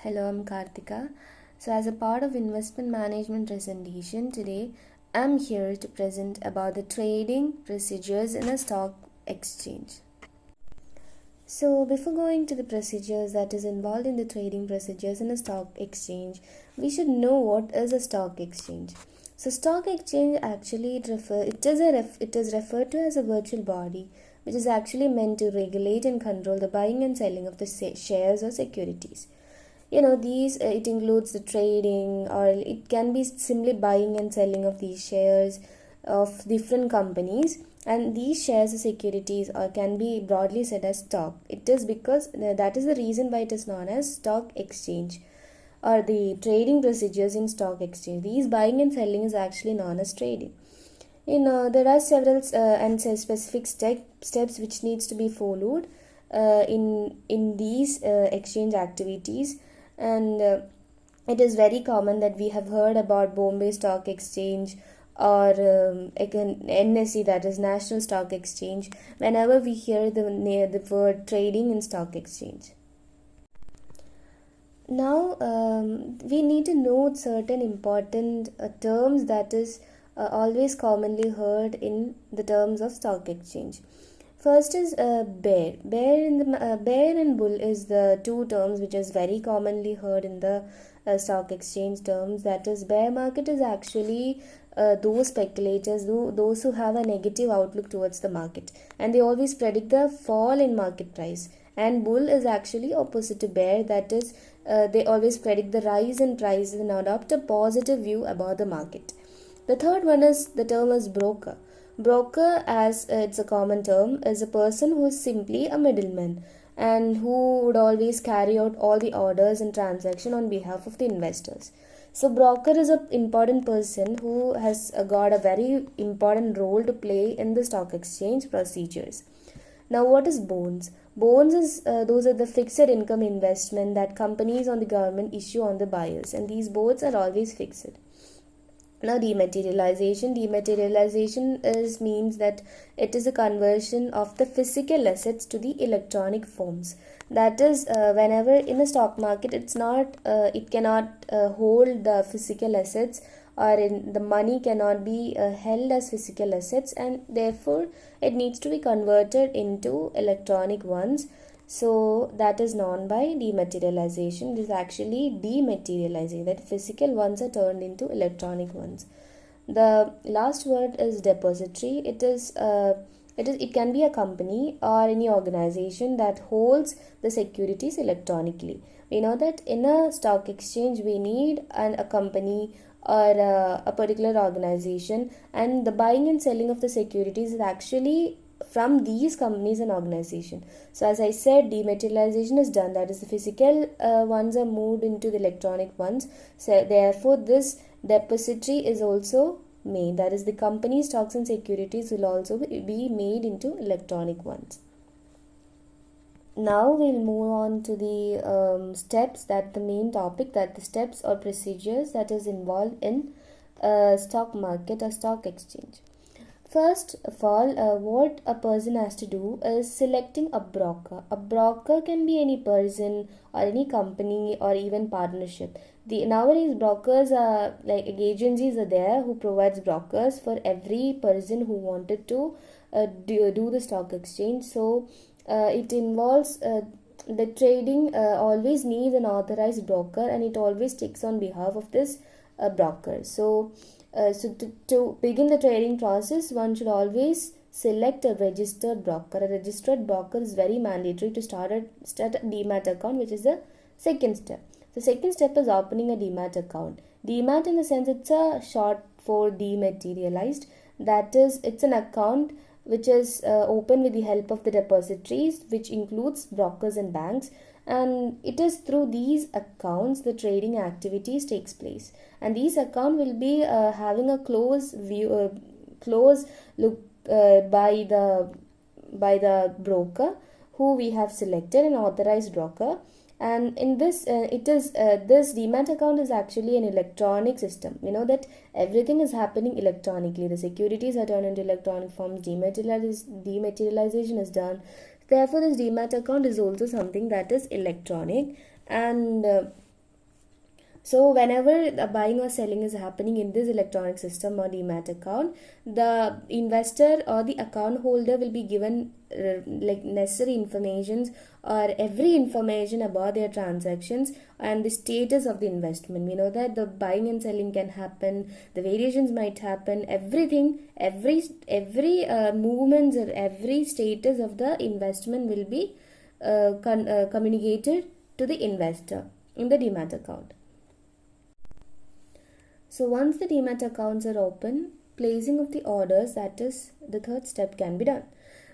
Hello, I'm Karthika. So, as a part of investment management presentation today, I'm here to present about the trading procedures in a stock exchange. So, before going to the procedures that is involved in the trading procedures in a stock exchange, we should know what is a stock exchange. So, stock exchange actually it is referred to as a virtual body, which is actually meant to regulate and control the buying and selling of the shares or securities. These it includes the trading, or it can be simply buying and selling of these shares of different companies, and these shares or securities or can be broadly said as stock. It is because that is the reason why it is known as stock exchange, or the trading procedures in stock exchange. These buying and selling is actually known as trading. There are several and specific steps which needs to be followed in these exchange activities, and it is very common that we have heard about Bombay Stock Exchange, or NSE, that is National Stock Exchange, whenever we hear the word trading in stock exchange. Now, we need to note certain important terms that is always commonly heard in the terms of stock exchange. First is bear. Bear and bull is the two terms which is very commonly heard in the stock exchange terms. That is, bear market is actually those speculators, those who have a negative outlook towards the market, and they always predict the fall in market price. And bull is actually opposite to bear. That is, they always predict the rise in prices and adopt a positive view about the market. The third one is the term is broker. Broker, as it's a common term, is a person who is simply a middleman and who would always carry out all the orders and transaction on behalf of the investors. So broker is an important person who has got a very important role to play in the stock exchange procedures. Now, what is bonds? Bonds is those are the fixed income investment that companies on the government issue on the buyers, and these bonds are always fixed. Now, dematerialization is means that it is a conversion of the physical assets to the electronic forms. That is, whenever in a stock market, it cannot hold the physical assets, or in the money cannot be held as physical assets, and therefore it needs to be converted into electronic ones. So that is known by dematerialization. It is actually dematerializing, that physical ones are turned into electronic ones. The last word is depository. It can be a company or any organization that holds the securities electronically. We know that in a stock exchange we need a company or a particular organization, and the buying and selling of the securities is actually from these companies and organization. So as I said, dematerialization is done, that is, the physical ones are moved into the electronic ones. So therefore this depository is also made, that is, the company stocks and securities will also be made into electronic ones. Now we'll move on to the steps, that the main topic, that the steps or procedures that is involved in stock market or stock exchange. First of all, what a person has to do is selecting a broker. A broker can be any person or any company or even partnership. Nowadays brokers are like agencies are there who provides brokers for every person who wanted to do the stock exchange. So it involves the trading always needs an authorized broker, and it always takes on behalf of this broker. So to begin the trading process, one should always select a registered broker. A registered broker is very mandatory to start a demat account, which is the second step. The second step is opening a demat account. Demat, in the sense, it's a short for dematerialized. That is, it's an account which is open with the help of the depositories, which includes brokers and banks, and it is through these accounts the trading activities takes place, and these account will be having a close look by the broker who we have selected, an authorized broker. And in this this demat account is actually an electronic system. We know that everything is happening electronically. The securities are turned into electronic forms. Dematerialization is done. Therefore, this demat account is also something that is electronic, and So whenever the buying or selling is happening in this electronic system or demat account, the investor or the account holder will be given like necessary informations or every information about their transactions and the status of the investment. We know that the buying and selling can happen, the variations might happen, everything, every movements or every status of the investment will be communicated to the investor in the demat account. So once the demat accounts are open, placing of the orders, that is the third step, can be done.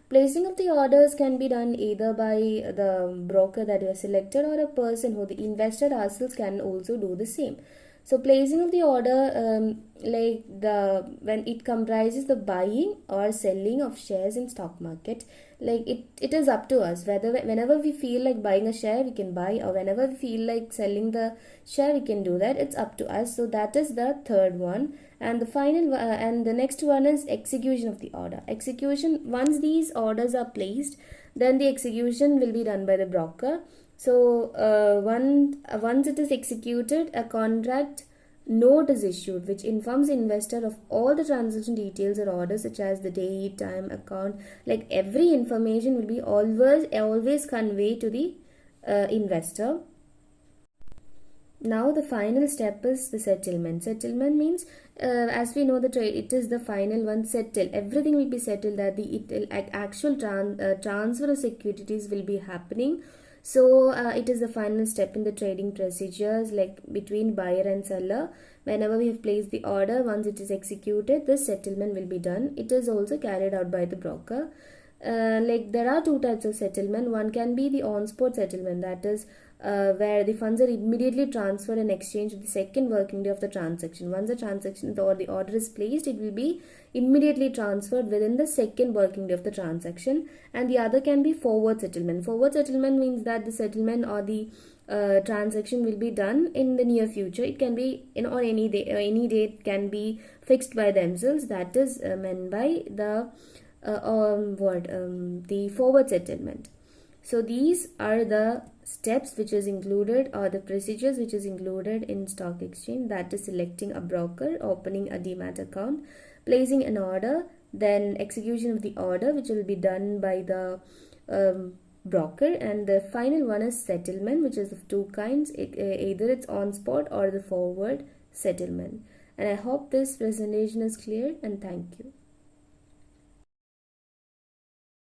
Placing of the orders can be done either by the broker that you have selected or a person who the investor ourselves can also do the same. So placing of the order, when it comprises the buying or selling of shares in stock market, like it is up to us whether whenever we feel like buying a share we can buy, or whenever we feel like selling the share we can do that. It's up to us. So that is the third one. And the final and the next one is execution of the order. Execution, once these orders are placed, then the execution will be done by the broker. So once it is executed, a contract note is issued which informs the investor of all the transaction details or orders such as the date, time, account, like every information will be always conveyed to the investor. Now the final step is the settlement. Settlement means, as we know, the trade, it is the final one. Settle, everything will be settled, that the actual transfer of securities will be happening. So it is the final step in the trading procedures, like between buyer and seller. Whenever we have placed the order, once it is executed, the settlement will be done. It is also carried out by the broker. Like there are two types of settlement. One can be the on-spot settlement, that is where the funds are immediately transferred and exchanged with the second working day of the transaction. Once the transaction or the order is placed, it will be immediately transferred within the second working day of the transaction. And the other can be forward settlement. Forward settlement means that the settlement or the transaction will be done in the near future. It can be or any day, any date can be fixed by themselves. That is meant by the the forward settlement. So these are the steps which is included, or the procedures which is included in stock exchange, that is selecting a broker, opening a demat account, placing an order, then execution of the order which will be done by the broker, and the final one is settlement, which is of two kinds, either it's on spot or the forward settlement. And I hope this presentation is clear, and thank you.